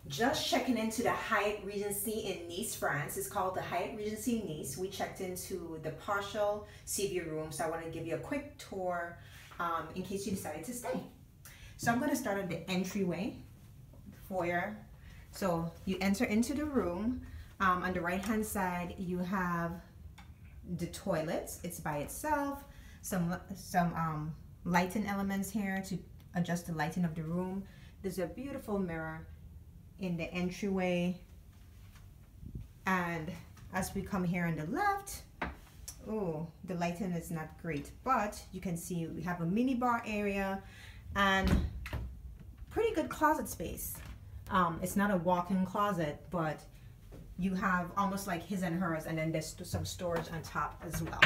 Just checking into the Hyatt Regency in Nice, France. It's called the Hyatt Regency Nice. We checked into the partial sea view room, so I want to give you a quick tour in case you decided to stay. So I'm going to start at the entryway, foyer. So you enter into the room. On the right hand side, you have the toilets. It's by itself. Some lighting elements here to adjust the lighting of the room. There's a beautiful mirror in the entryway, and as we come here on the left, oh, the lighting is not great, but you can see we have a mini bar area and pretty good closet space. It's not a walk-in closet, but you have almost like his and hers, and then there's some storage on top as well.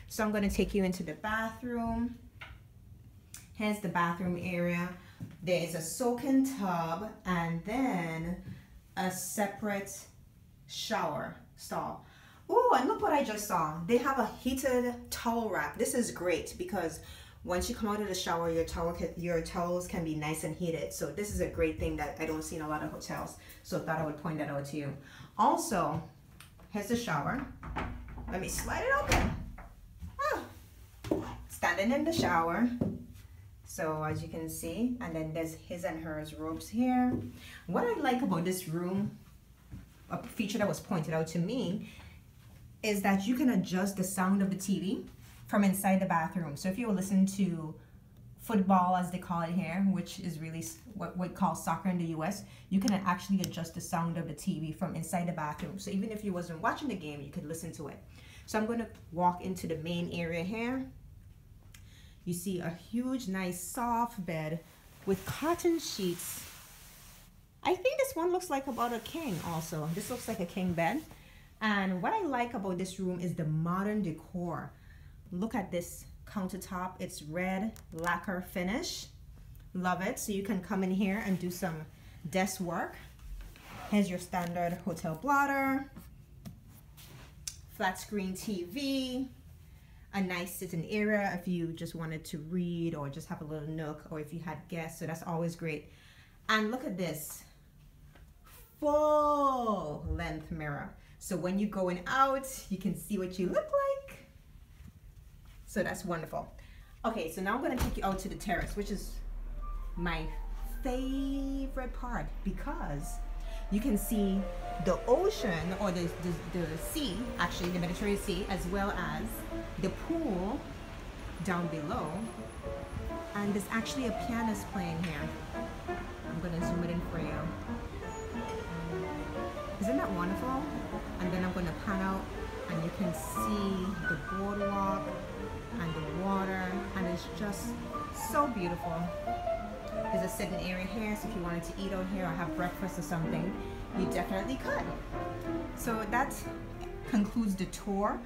So I'm going to take you into the bathroom. Here's the bathroom area. There is a soak-in tub and then a separate shower stall. Oh, and look what I just saw. They have a heated towel rack. This is great because once you come out of the shower, your towels can be nice and heated. So this is a great thing that I don't see in a lot of hotels. So I thought I would point that out to you. Also, here's the shower. Let me slide it open. Oh, standing in the shower. So as you can see, and then there's his and hers robes here. What I like about this room, a feature that was pointed out to me, is that you can adjust the sound of the TV from inside the bathroom. So if you were listening to football, as they call it here, which is really what we call soccer in the US, you can actually adjust the sound of the TV from inside the bathroom. So even if you wasn't watching the game, you could listen to it. So I'm going to walk into the main area here. You see a huge, nice, soft bed with cotton sheets. I think this one looks like about a king also. This looks like a king bed. And what I like about this room is the modern decor. Look at this countertop. It's red lacquer finish. Love it. So you can come in here and do some desk work. Here's your standard hotel blotter. Flat screen TV. A nice sitting area if you just wanted to read or just have a little nook, or if you had guests, so that's always great. And look at this full length mirror, so when you're going out you can see what you look like. So that's wonderful. Okay, so now I'm going to take you out to the terrace, which is my favorite part, because you can see the ocean, or the sea, actually the Mediterranean Sea, as well as the pool down below. And there's actually a pianist playing here. I'm gonna zoom it in for you. Isn't that wonderful? And then I'm gonna pan out and you can see the boardwalk and the water, and it's just so beautiful. There's a sitting area here, so if you wanted to eat out here or have breakfast or something, you definitely could. So that concludes the tour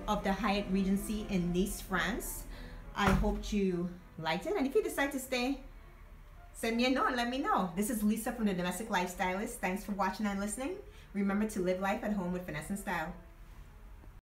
of the Hyatt Regency in Nice, France. I hope you liked it, and if you decide to stay, send me a note and let me know. This is Lisa from the Domestic Lifestylist. Thanks for watching and listening. Remember to live life at home with finesse and style.